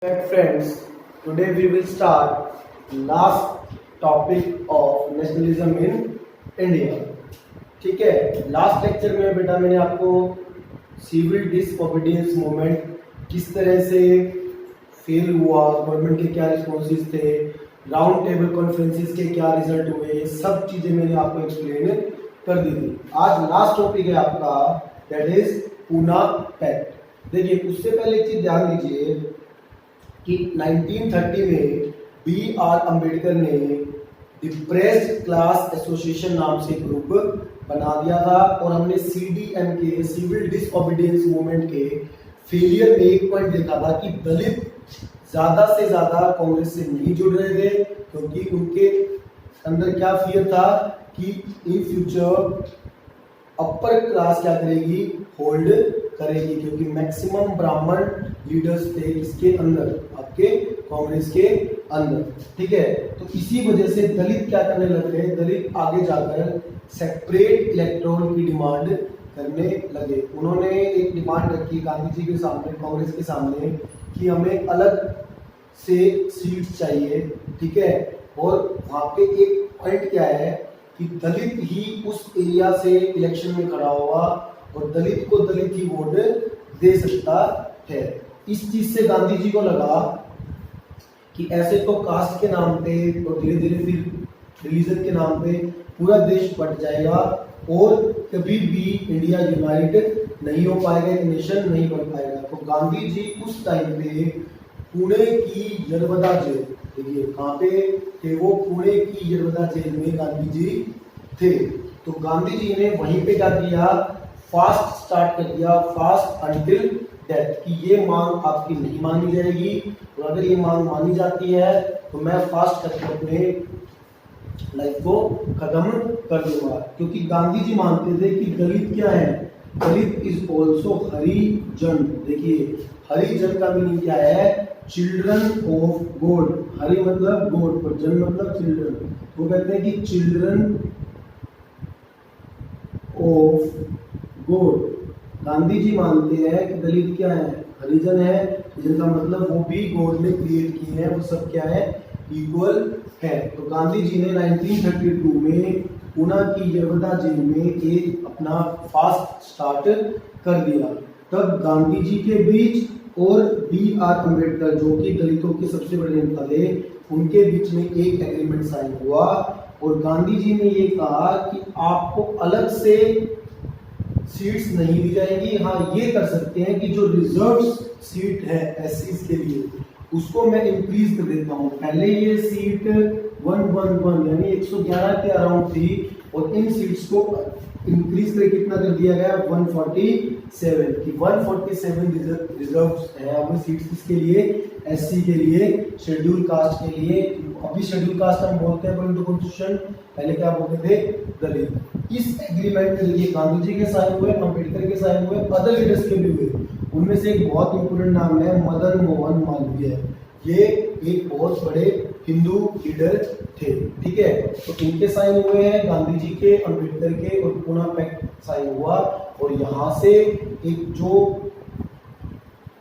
Friends, today we will start last topic of nationalism in India. ठीक है, last lecture में बेटा मैंने आपको सिविल डिसओबीडियंस मूवमेंट किस तरह से फेल हुआ, गवर्नमेंट के क्या रिस्पॉन्सेस थे, राउंड टेबल कॉन्फ्रेंसेस के क्या रिजल्ट हुए, ये सब चीजें मैंने आपको एक्सप्लेन कर दी थी। आज लास्ट टॉपिक है आपका, दैट इज पूना पैक्ट। देखिए उससे पहले एक चीज ध्यान दीजिए कि 1930 में बी आर अम्बेडकर ने डिप्रेस्ड क्लास एसोसिएशन नाम से ग्रुप बना दिया था और हमने सीडीएम के सिविल डिसओबीडियंस मूवमेंट के फेलियर में एक पॉइंट देखा था कि दलित ज्यादा से ज्यादा कांग्रेस से नहीं जुड़ रहे थे क्योंकि उनके अंदर क्या फियर था कि इन फ्यूचर अपर क्लास क्या करेगी, होल्ड करेगी, क्योंकि मैक्सिमम ब्राह्मण लीडर्स थे इसके अंदर, आपके कांग्रेस के अंदर। ठीक है, तो इसी वजह से दलित क्या करने लग गए, दलित आगे जाकर सेपरेट इलेक्टोरल की डिमांड करने लगे। उन्होंने एक डिमांड रखी गांधी जी के सामने, कांग्रेस के सामने, कि हमें अलग से सीट चाहिए। ठीक है, और वहां पे एक पॉइंट क्या है कि दलित ही उस एरिया से इलेक्शन में खड़ा होगा और दलित को दलित ही वोट दे सकता है। इस चीज से गांधी जी को लगा कि ऐसे तो कास्ट के नाम पे और धीरे धीरे फिर रिलीजन के नाम पे पूरा देश बट जाएगा और कभी भी इंडिया यूनाइटेड नहीं हो पाएगा, एक नेशन नहीं बन पाएगा। तो गांधी जी उस टाइम पे पुणे की यरवदा जेल, देखिए कहाँ पे थे वो, पुणे की यरवदा जेल में गांधी जी थे। तो गांधी जी ने वहीं पे क्या किया, फास्ट स्टार्ट कर दिया, फास्ट अंटिल डेथ, कि ये मांग आपकी नहीं मानी जाएगी और अगर ये मांग मानी जाती है तो मैं फास्ट करके अपने लाइफ को खत्म कर दूंगा। क्योंकि गांधी जी मानते थे कि दलित क्या है, दलित इज ऑल्सो हरिजन। देखिए हरिजन का मीनिंग क्या है, चिल्ड्रन ऑफ गॉड। हरि मतलब गॉड और जन मतलब चिल्ड्रन। वो कहते हैं कि children of God. Gandhi ji मानते हैं कि दलित क्या है, हरिजन है, जिनका मतलब वो भी गॉड ने क्रिएट किए हैं, वो सब क्या है, इक्वल है। तो गांधी जी ने 1932 में पुणे की यरवदा जेल में एक अपना फास्ट स्टार्ट कर दिया। तब गांधी जी के बीच और बी आर अम्बेडकर, जो कि दलितों के सबसे बड़े नेता थे, उनके बीच में एक एग्रीमेंट साइन हुआ और गांधी जी ने ये कहा कि आपको अलग से सीट्स नहीं दी जाएगी। हाँ, ये कर सकते हैं कि जो रिजर्व सीट है एससी के लिए उसको मैं इंक्रीज कर देता हूँ। पहले ये सीट 111 यानी 111 के अराउंड थी और इन सीट्स को इंक्रीज करके कितना कर दिया गया, 147, कि 147 रिजर्व है अब सीट्स किसके लिए, एससी के लिए, शेड्यूल कास्ट के लिए। अभी शेड्यूल कास्ट हम बोलते हैं अकॉर्डिंग टू कॉन्स्टिट्यूशन, पहले क्या बोलते थे, दलित। इस एग्रीमेंट के लिए गांधी जी के साइन हुए, अम्बेडकर के साइन हुए, अदर लीडर्स के भी हुए। उनमें से एक बहुत इंपोर्टेंट नाम है मदन मोहन मालवीय। ये एक बहुत बड़े हिंदू लीडर थे। ठीक है, तो इनके साइन हुए हैं, गांधी जी के, अम्बेडकर के, और पूना पैक्ट साइन हुआ। और यहाँ से एक जो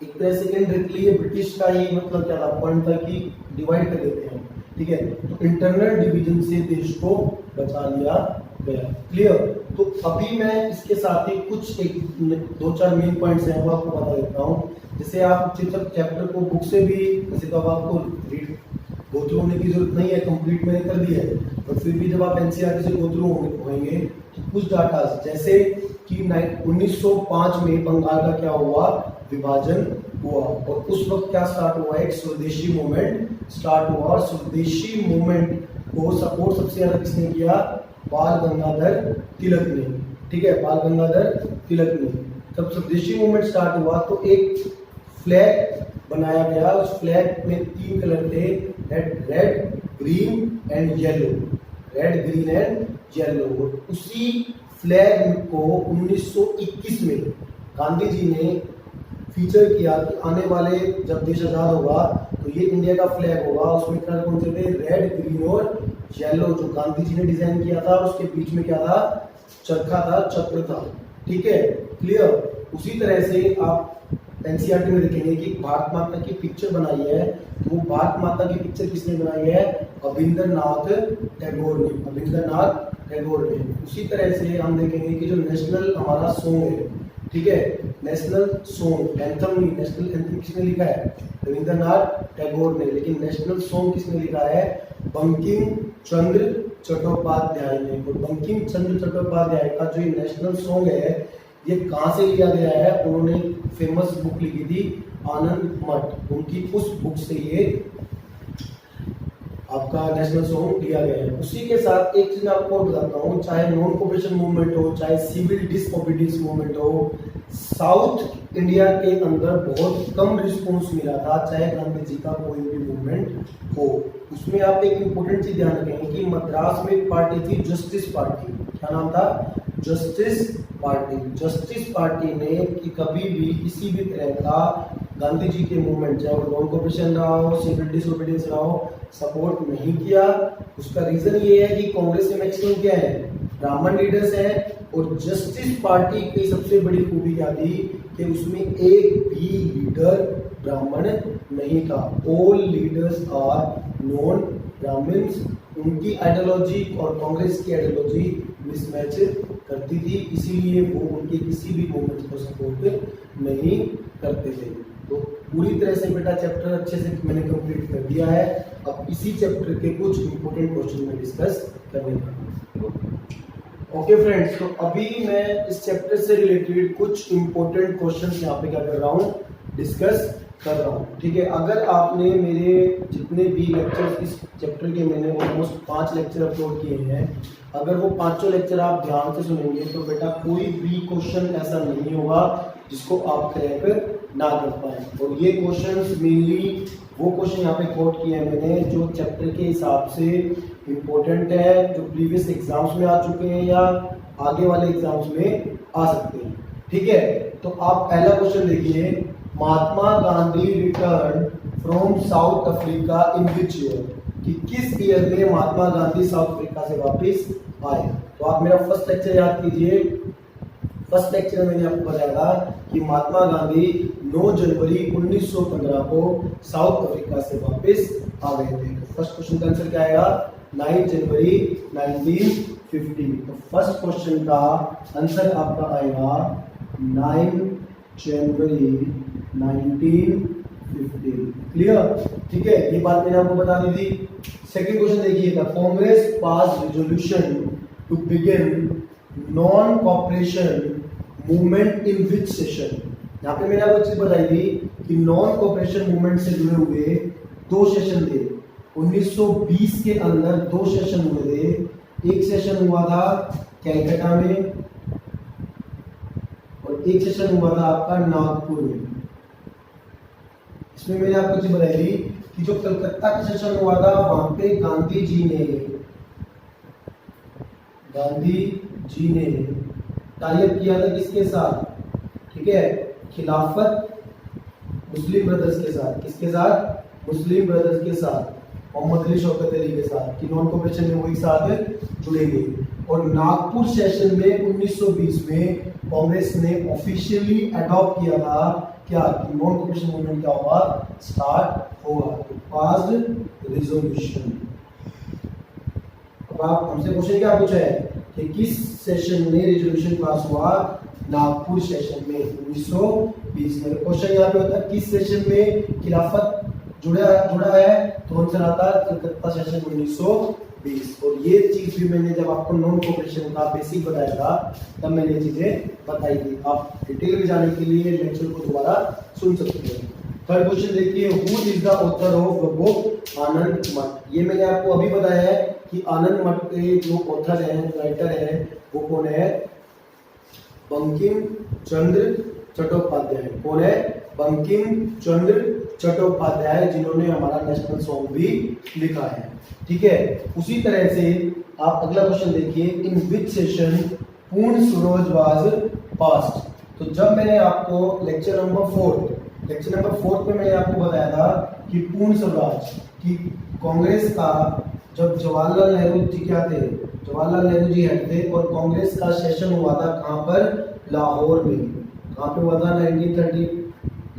एक तरह से इनडायरेक्टली ब्रिटिश का ही मतलब क्या था, पॉइंट था कि डिवाइड कर देते हैं। ठीक है, तो इंटरनल डिवीजन से देश को बचा लिया गया। क्लियर। तो अभी मैं इसके साथ ही कुछ एक 2-4 मेन पॉइंट्स हैं वो आपको बता देता हूँ। जैसे आप चैप्टर को बुक से भी, वैसे तो अब आपको रीड गो थ्रू होने की जरूरत नहीं है, कंप्लीट मैंने कर दिया है, पर फिर भी जब आप एनसीईआरटी से गो थ्रू होंगे तो कुछ डाटा जैसे कि 1905 में बंगाल का क्या हुआ, विभाजन हुआ और उस वक्त क्या स्टार्ट हुआ, एक स्वदेशी मूवमेंट स्टार्ट हुआ। और स्वदेशी मूवमेंट को सपोर्ट सबसे ज्यादा किसने किया, बाल गंगाधर तिलक ने। ठीक है, बाल गंगाधर तिलक ने। जब स्वदेशी मूवमेंट स्टार्ट हुआ तो एक फ्लैग बनाया गया, उस फ्लैग में 3 कलर थे, red green and yellow, red green and yellow. उसी फ्लैग को 1921 में गांधी जी ने फीचर किया कि आने वाले जब देश आजाद होगा तो ये इंडिया का फ्लैग होगा। उसमें कलर कौन से थे, रेड ग्रीन और येलो, जो गांधी जी ने डिजाइन किया था। उसके बीच में क्या था, चरखा था, चक्र था। ठीक है, क्लियर। उसी तरह से आप एनसीईआरटी में देखेंगे कि भारत माता की पिक्चर बनाई है, तो वो भारत माता की पिक्चर किसने बनाई है? अविंद्रनाथ टैगोर ने, अविंद्रनाथ टैगोर ने। उसी तरह से हम देखेंगे कि जो नेशनल हमारा सॉन्ग है, ठीक है, नेशनल सॉन्ग, एंथम नहीं, नेशनल एंथम किसने लिखा है? रविंद्रनाथ टैगोर ने। लेकिन नेशनल सॉन्ग किसने लिखा है? बंकिम चंद्र चट्टोपाध्याय ने। और बंकिम चंद्र चट्टोपाध्याय का जो ये नेशनल सॉन्ग है, ये कहाँ से लिया गया है? उन्होंने फेमस बुक लिखी थी आनंद मठ, उनकी उस बुक से ये आपका नेशनल सॉन्ग लिया गया है। उसी के साथ एक चीज मैं आपको और बताता हूँ, चाहे नॉन कोऑपरेशन मूवमेंट हो, चाहे सिविल डिसओबीडियंस मूवमेंट हो, साउथ इंडिया के अंदर बहुत कम रिस्पॉन्स मिला था, चाहे गांधी जी का कोई भी मूवमेंट हो। उसमें आप एक इम्पोर्टेंट चीज ध्यान रखेंगे कि मद्रास में एक पार्टी थी, जस्टिस पार्टी। क्या नाम था? Justice party. जस्टिस पार्टी ने कि कभी भी किसी भी तरह का गांधी जी के मूवमेंट, चाहे वो नॉन कोऑपरेशन रहा हो, सिविल डिसओबीडियंस रहा हो, सपोर्ट नहीं किया। उसका रीजन ये है कि कांग्रेस में मैक्सिमम क्या है? ब्राह्मण लीडर्स हैं। और जस्टिस पार्टी की सबसे बड़ी खूबी क्या थी कि उसमें एक भी लीडर ब्राह्मण नहीं था। All leaders are non Brahmins. उनकी आइडियोलॉजी और कांग्रेस की आइडियोलॉजी मिसमैच करती थी, इसीलिए वो उनके किसी भी मूवमेंट को सपोर्ट नहीं करते थे। तो पूरी तरह से बेटा चैप्टर अच्छे से मैंने कंप्लीट कर दिया है। अब इसी चैप्टर के कुछ इंपॉर्टेंट क्वेश्चन में डिस्कस करेंगे। ओके फ्रेंड्स, तो अभी मैं इस चैप्टर से रिलेटेड कुछ इंपॉर्टेंट क्वेश्चंस यहाँ पे क्या कर रहा हूँ? डिस्कस कर रहा हूँ। ठीक है, अगर आपने मेरे जितने भी लेक्चर्स इस चैप्टर के, मैंने ऑलमोस्ट 5 लेक्चर अपलोड किए हैं, अगर वो 5 लेक्चर आप ध्यान से सुनेंगे तो बेटा कोई भी क्वेश्चन ऐसा नहीं होगा जिसको आप क्रैक ना कर पाए। और ये क्वेश्चंस मेनली वो क्वेश्चन यहाँ पे कोट किए हैं मैंने जो चैप्टर के हिसाब से इम्पोर्टेंट है, जो प्रीवियस एग्जाम्स में आ चुके हैं या आगे वाले एग्जाम्स में आ सकते हैं। ठीक है, तो आप पहला क्वेश्चन देखिए, Mahatma Gandhi return from South Africa in which year? कि किस ईयर में महात्मा गांधी साउथ अफ्रीका से वापस आए? तो आप मेरा फर्स्ट लेक्चर याद कीजिए। फर्स्ट लेक्चर में मैंने आपको बताया था कि महात्मा गांधी 9 जनवरी 1915 को साउथ अफ्रीका से वापस आ गए थे। तो फर्स्ट क्वेश्चन का आंसर क्या आएगा? 9 जनवरी 1950। तो फर्स्ट क्वेश्चन का आंसर आपका आएगा 9 जनवरी 1950। क्लियर? ठीक है, ये बात मैंने आपको बता दी थी। सेकंड क्वेश्चन देखिएगा, Congress pass resolution to begin non cooperation movement in which session? यहाँ पे मैंने आपको चीज बताई थी कि नॉन कॉपरेशन मूवमेंट से जुड़े हुए 2 सेशन थे। 1920 के अंदर 2 सेशन हुए थे। एक सेशन हुआ था कैलकाटा में और एक सेशन हुआ था आपका नागपुर में। इसमें मैंने आपको चीज बताई थी कि जो कलकत्ता का सेशन हुआ था वहां पे गांधी जी ने टाइप किया था किसके साथ? ठीक है, खिलाफत मुस्लिम ब्रदर्स के साथ। किसके साथ? मुस्लिम ब्रदर्स के साथ, मोहम्मद अली शौकत अली के साथ, कि नॉन कोऑपरेशन में वो एक साथ जुड़ेंगे। और नागपुर सेशन में 1920 में कांग्रेस ने ऑफिशियली अडॉप्ट किया था क्या? कि नॉन कोऑपरेशन मूवमेंट क्या होगा? स्टार्ट होगा। Passed resolution. अब आप हमसे क्वेश्चन क्या पूछा है कि किस सेशन में रेजोल्यूशन पास हुआ? नागपुर सेशन में 1920 में। क्वेश्चन यहाँ पे होता है किस सेशन में खिलाफत जुड़ा है? तो आंसर आता है कलकत्ता सेशन 1920। और ये चीज भी मैंने जब आपको नॉन कोऑपरेशन का बेसिक बताया था तब मैंने ये चीजें बताई थी। आप डिटेल में जाने के लिए लेक्चर को दोबारा सुन सकते हैं। थर्ड क्वेश्चन देखिए, who is the author of the book Anandmath? ये मैंने आपको अभी बताया है कि आनंद मठ के जो ऑथर हैं, राइटर हैं, वो कौन है? बंकिम चंद्र चट्टोपाध्याय। कौन है? बंकिम चंद्र चट्टोपाध्याय, जिन्होंने हमारा नेशनल सॉन्ग भी लिखा है। ठीक है, उसी तरह से आप अगला क्वेश्चन देखिए, इन विच सेशन पूर्ण स्वराज वाज पास्ड? तो जब मैंने आपको लेक्चर नंबर 4 में मैंने आपको बताया था कि पूर्ण स्वराज की कांग्रेस का, जब जवाहरलाल नेहरू जी क्या थे? जवाहरलाल नेहरू जी हेड थे और कांग्रेस का सेशन हुआ था कहाँ पर? लाहौर में। कहाँ पे हुआ था?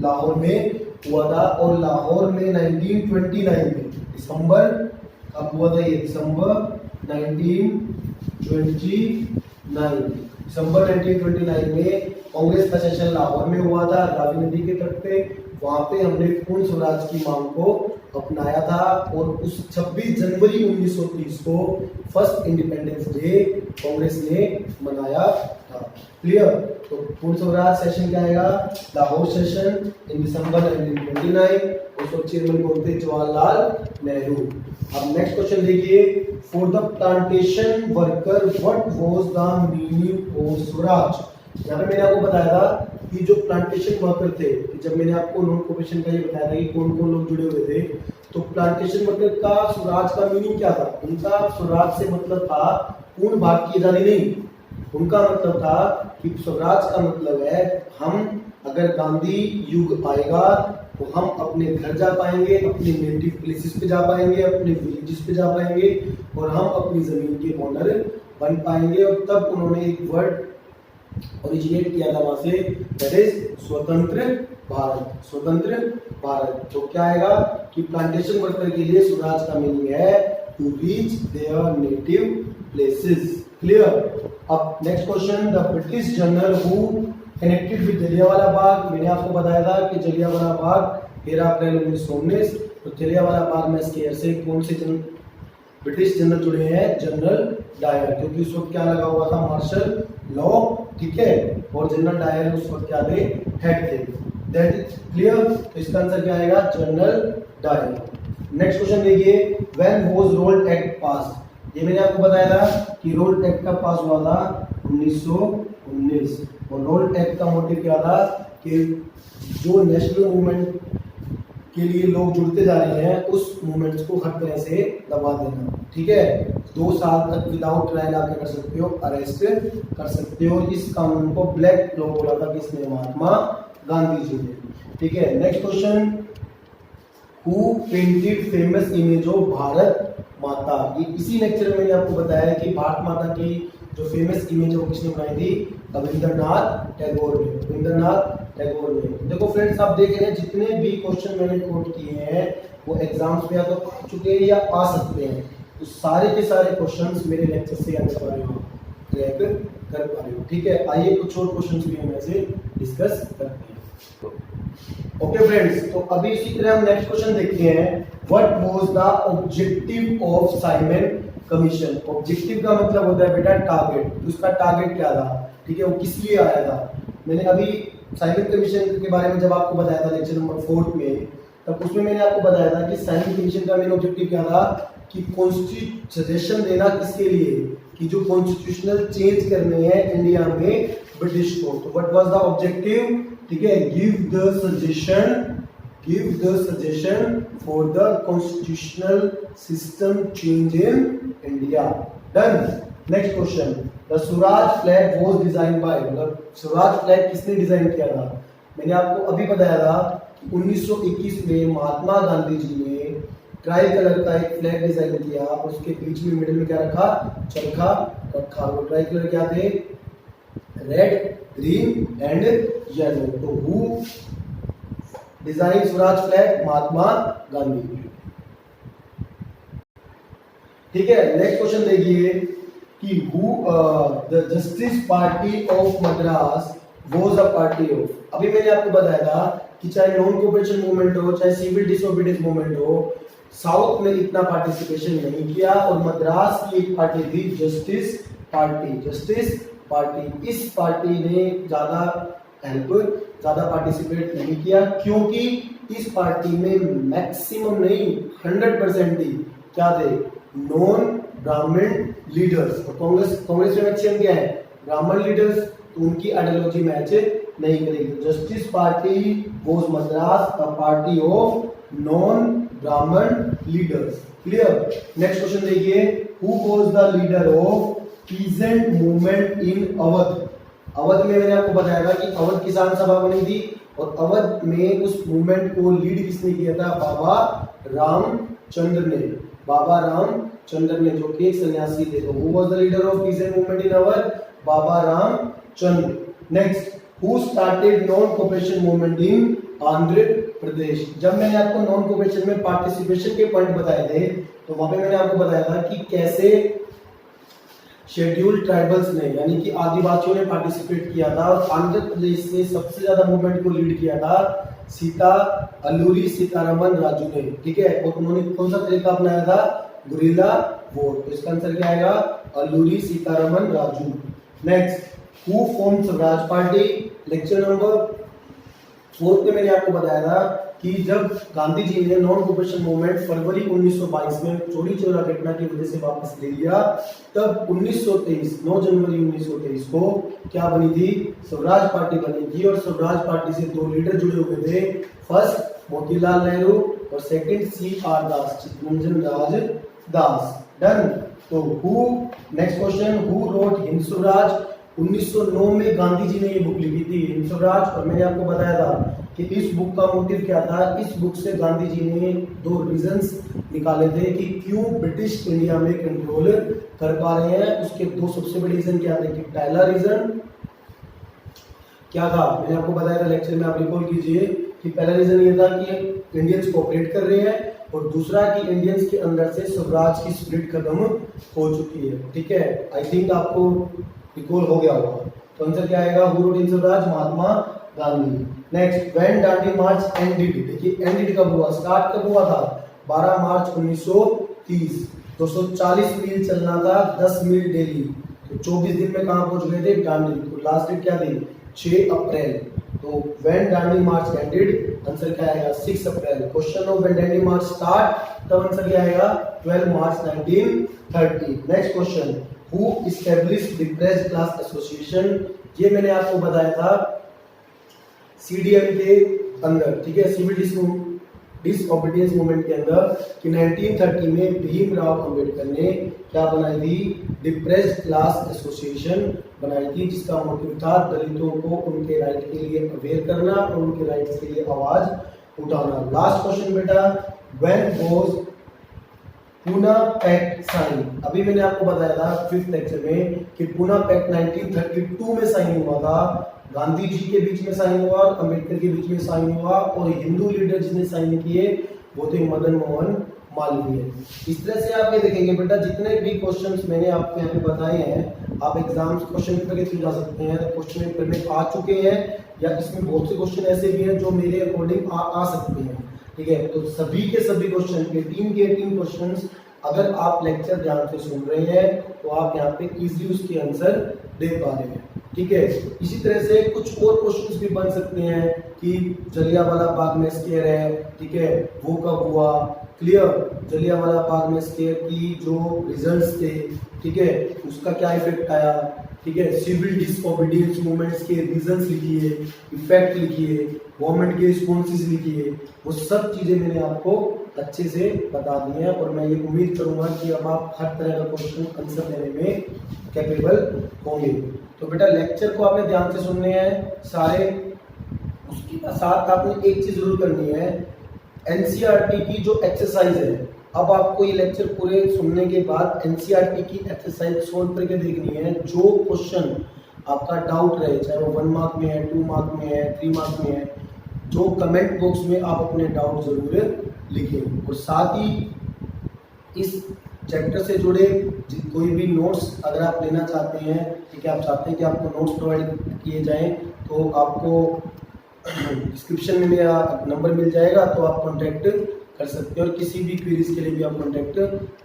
लाहौर में हुआ था। और लाहौर में 1929 में दिसंबर, कब हुआ था ये, दिसंबर 1929 में कांग्रेस का सेशन लाहौर में हुआ था, रावी नदी के तट पे। वहां पे हमने पूर्ण स्वराज की मांग को अपनाया था और उस 26 जनवरी 1930 को फर्स्ट इंडिपेंडेंस डे कांग्रेस ने मनाया था। क्लियर? तो पूर्ण स्वराज सेशन क्या आएगा, लाहौर सेशन इन दिसंबर 1929। उसको चेयरमैन बोलते जवाहरलाल नेहरू। अब नेक्स्ट क्वेश्चन देखिए, for the plantation worker what was the meaning of Swaraj. यहाँ पे मैंने आपको बताया था कि जो प्लांटेशन वर्कर थे, जब मैंने आपको नॉन कोऑपरेशन का ये बताया था कि कौन कौन लोग जुड़े हुए थे, तो प्लांटेशन वर्कर का स्वराज का मीनिंग क्या था। उनका स्वराज से मतलब था पूर्ण भारत की आजादी नहीं, उनका मतलब था कि स्वराज का मतलब है हम, अगर गांधी युग आएगा तो हम अपने घर जा पाएंगे, अपने नेटिव प्लेसेस पे जा पाएंगे, अपने विलेजेस पे जा पाएंगे और हम अपनी जमीन के ओनर बन पाएंगे। और तब उन्होंने एक वर्ड ओरिजिनेट किया था वहां से, दैट इज स्वतंत्र भारत। स्वतंत्र भारत। तो क्या आएगा कि प्लांटेशन वर्कर के लिए स्वराज का मीनिंग है to reach their native places. Clear? अब next question, the British general who connected with Jallianwala Bagh. मैंने आपको बताया था कि जलियांवाला बाग 13 अप्रैल 1919। तो जलियांवाला बाग में इसके से कौन से ब्रिटिश जनरल जुड़े हैं, जनरल डायर, क्योंकि उस वक्त क्या लगा हुआ था, मार्शल लॉ। ठीक है, और जनरल डायर उस वक्त क्या थे, हेड थे। That is clear? तो इसका आंसर क्या आएगा, जनरल डायर। नेक्स्ट क्वेश्चन देखिए, when was Rowlatt act passed. ये मैंने आपको बताया था कि रोल एक्ट कब पास हुआ था, 1919। और रोल एक्ट का मोटिव क्या था कि जो नेशनल मूवमेंट के लिए लोग जुड़ते जा रहे हैं उस मूवमेंट्स को हर तरह से दबा देना। ठीक है, 2 साल तक विदाउट ट्रायल आप कर सकते हो, अरेस्ट कर सकते हो। इस कानून को ब्लैक लॉ बोला था किसने, महात्मा गांधी जी ने। ठीक है, next question, who painted famous image of Bharat माता। ये इसी लेक्चर में मैंने आपको बताया कि भारत माता की जो फेमस इमेज है वो किसने बनाई थी, रविंद्रनाथ टैगोर ने। रविंद्रनाथ टैगोर ने। देखो फ्रेंड्स, आप देख रहे हैं जितने भी क्वेश्चन मैंने कोट किए हैं वो एग्जाम्स में या तो आ चुके हैं या आ सकते हैं। तो सारे के सारे क्वेश्चंस मेरे लेक्चर से याद कर रहे हो, क्रैक कर पा रहे हो। ठीक है, आइए कुछ और क्वेश्चंस भी हम ऐसे डिस्कस करते हैं। ओके फ्रेंड्स, तो अभी इसी तरह हम नेक्स्ट क्वेश्चन देखते हैं, what was the objective of Simon commission. Objective का मतलब होता है बेटा टारगेट। उसका टारगेट क्या था, ठीक है, वो किस लिए आया था। मैंने अभी साइमन कमीशन के बारे में जब आपको बताया था लेक्चर नंबर 4 में, तब उसमें मैंने आपको बताया था कि साइमन कमीशन का मेन ऑब्जेक्टिव क्या था कि सजेशन देना किसके लिए, कि जो कॉन्स्टिट्यूशनल चेंज करने हैं इंडिया में ब्रिटिश को। तो व्हाट वाज द ऑब्जेक्टिव, ठीक है, give the suggestion for the constitutional system change in India. Done. Next question, the Swaraj flag was design by. मतलब स्वराज फ्लैग किसने डिजाइन किया था। मैंने आपको अभी बताया था कि 1921 में महात्मा गांधी जी ने ट्राई कलर का एक फ्लैग डिजाइन किया, उसके बीच में मिडिल में क्या रखा, चरखा रखा। वो ट्राई कलर क्या थे, रेड, ग्रीन एंड येलो। तो who design Swaraj flag, Mahatma Gandhi. ठीक है, नेक्स्ट क्वेश्चन देखिए कि who the justice party of Madras was a party of. अभी मैंने आपको बताया था कि चाहे नॉन कोऑपरेशन मूवमेंट हो, चाहे सिविल डिसोबीडियंस मूवमेंट हो, साउथ में इतना पार्टिसिपेशन नहीं किया। और मद्रास की एक पार्टी थी जस्टिस पार्टी। जस्टिस पार्टी, इस पार्टी ने ज्यादा पार्टिसिपेट नहीं किया, क्योंकि इस पार्टी में मैक्सिमम नहीं 100% ही क्या थे, नॉन ब्राह्मण लीडर्स। और कांग्रेस में मैक्सिमम क्या है, ब्राह्मण लीडर्स। तो उनकी आइडियोलॉजी मैच नहीं करेगी। Justice party was Madras a party of non ब्राह्मण लीडर्स। क्लियर। नेक्स्ट क्वेश्चन देखिए, who was the leader of peasant movement in Awadh. Awadh में मैंने आपको बताया था कि अवध किसान सभा बनी थी और अवध में उस मूवमेंट को लीड किसने किया था, बाबा रामचंद्र ने। बाबा रामचंद्र ने, जो कि एक सन्यासी थे। तो who was the leader of peasant movement in Awadh, Baba Ramchandra. Next, who started non cooperation movement in Andhra Pradesh. जब मैंने आपको नॉन कोऑपरेशन में पार्टिसिपेशन के पॉइंट बताए थे तो वहां पे मैंने आपको बताया था कि कैसे शेड्यूल्ड ट्राइबल्स ने यानी कि आदिवासियों ने पार्टिसिपेट किया था और आंध्र प्रदेश से सबसे ज्यादा मूवमेंट को लीड किया था सीता अल्लूरी सीतारमन राजू ने, ठीक है। और उन्होंने कौन सा तरीका अपनाया था, गुरिल्ला वोट। तो इसका आंसर क्या आएगा, Alluri Sitharaman Raju. Next, who form Swaraj party. Lecture number 4 में मैंने आपको बताया था कि जब गांधी जी ने नॉन कोऑपरेशन मूवमेंट फरवरी 1922 में चौरी चौरा घटना की वजह से वापस ले लिया, तब 1923 9 जनवरी 1923 को क्या बनी थी, स्वराज पार्टी बनी थी। और स्वराज पार्टी से 2 लीडर जुड़े हुए थे, फर्स्ट मोतीलाल नेहरू और सेकंड CR दास, चित्तरंजन राज दास। डन। तो who, next question, who wrote Hind Swaraj. 1909 में गांधी जी ने ये बुक लिखी थी हिंद स्वराज। और मैंने आपको बताया था कि इस बुक का मोटिव क्या था। इस बुक से गांधी जी ने 2 रीजंस निकाले थे कि क्यों ब्रिटिश इंडिया में कंट्रोल कर पा रहे हैं। उसके 2 सबसे बड़े रीजन क्या थे कि पहला रीजन क्या था, मैंने आपको बताया था लेक्चर में, आप रिकॉल कीजिए कि पहला रीजन ये था कि इंडियंस कोऑपरेट कर रहे हैं और दूसरा कि इंडियंस के अंदर से स्वराज की स्पिरिट खत्म हो चुकी है, ठीक है। आई थिंक आपको रिकॉल हो गया होगा। तो आंसर क्या आएगा, who wrote Hind Swaraj, Mahatma Gandhi. Next, when Dandi march ended. देखिए एंडेड कब हुआ, स्टार्ट कब हुआ था, 12 मार्च 1930। 240 मील चलना था, 10 मील डेली। तो 24 दिन में कहां पहुंच गए थे, दांडी। तो लास्ट डेट क्या थी, 6 अप्रैल। तो when Dandi march ended, answer क्या आएगा, 6 April. Question of when Dandi march start, तब आंसर क्या आएगा, 12 March 1930। Next question, who established the press class association. ये मैंने आपको बताया था CDM के अंदर, ठीक है, सिविल डिसओबीडियंस मूवमेंट के अंदर कि 1930 में भीमराव अंबेडकर ने क्या बनाई थी, डिप्रेस्ड क्लास एसोसिएशन बनाई थी, जिसका मोटिव था दलितों को उनके राइट के लिए अवेयर करना और उनके राइट्स के लिए आवाज उठाना। लास्ट क्वेश्चन बेटा, when was Poona Pact sign. अभी मैंने आपको बताया था 5th लेक्चर में कि पूना पैक्ट 1932 में साइन हुआ था। गांधी जी के बीच में साइन हुआ और अंबेडकर के बीच में साइन हुआ और हिंदू लीडर जिसने साइन किए वो थे मदन मोहन मालवीय। इस तरह से आप ये देखेंगे बेटा, जितने भी क्वेश्चंस मैंने आपको यहाँ पे बताए हैं, आप एग्जाम्स क्वेश्चन पेपर के थ्रू जा सकते हैं। क्वेश्चन पेपर में आ चुके हैं या इसमें बहुत से क्वेश्चन ऐसे भी हैं जो मेरे अकॉर्डिंग आ सकते हैं, ठीक है। तो सभी के सभी क्वेश्चन, 18 के 18 क्वेश्चंस अगर आप लेक्चर ध्यान से सुन रहे हैं तो आप यहाँ पे इजीली उसके आंसर दे पा रहे हैं, ठीक है। इसी तरह से कुछ और क्वेश्चंस भी बन सकते हैं कि जलियांवाला बाग में स्केयर है, ठीक है, वो कब हुआ, क्लियर। जलियांवाला बाग में स्केयर की जो रिजल्ट्स थे, ठीक है, उसका क्या इफेक्ट आया, ठीक है। सिविल डिसओबीडियंस मूवमेंट्स के रीजंस लिखिए, इफेक्ट लिखिए, गवर्नमेंट के रिस्पॉन्सेस लिखिए, वो सब चीजें मैंने आपको अच्छे से बता दी हैं। और मैं ये उम्मीद करूंगा कि अब आप हर तरह का क्वेश्चन आंसर देने में कैपेबल होंगे। तो बेटा लेक्चर को आपने ध्यान से सुनने हैं सारे। उसके साथ आपने एक चीज जरूर करनी है, NCERT की जो एक्सरसाइज है, अब आपको ये लेक्चर पूरे सुनने के बाद NCERT की एक्सरसाइज सोल्व करके देखनी है। जो क्वेश्चन आपका डाउट रहे, चाहे वो 1 मार्क में है, 2 मार्क में है, 3 मार्क में है, जो कमेंट बॉक्स में आप अपने डाउट जरूर लिखें। और साथ ही इस चैप्टर से जुड़े कोई भी नोट्स अगर आप लेना चाहते हैं, ठीक है, आप चाहते हैं कि आपको नोट्स प्रोवाइड किए जाएं, तो आपको डिस्क्रिप्शन में मेरा नंबर मिल जाएगा, तो आप कांटेक्ट कर सकते हैं और किसी भी क्वेरीज के लिए भी आप कांटेक्ट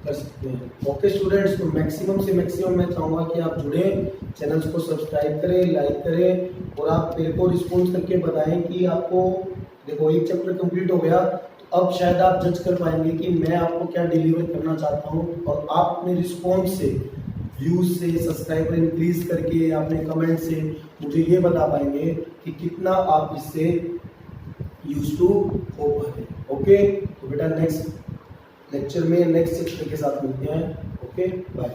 कर सकते हैं। ओके स्टूडेंट्स, तो मैक्सिमम से मैक्सिमम मैं चाहूँगा कि आप जुड़ें, चैनल्स को सब्सक्राइब करें, लाइक करें और आप मेरे को रिस्पॉन्स करके बताएं कि आपको, देखो एक चैप्टर कंप्लीट हो गया, तो अब शायद आप जज कर पाएंगे कि मैं आपको क्या डिलीवर करना चाहता हूँ। और आप अपने रिस्पॉन्स से, व्यूज से, सब्सक्राइबर इंक्रीज करके, अपने कमेंट से मुझे ये बता पाएंगे कि कितना आप इससे यूज टू हो पाए। ओके, तो बेटा नेक्स्ट लेक्चर में नेक्स्ट चैप्टर के साथ मिलते हैं। Okay, bye.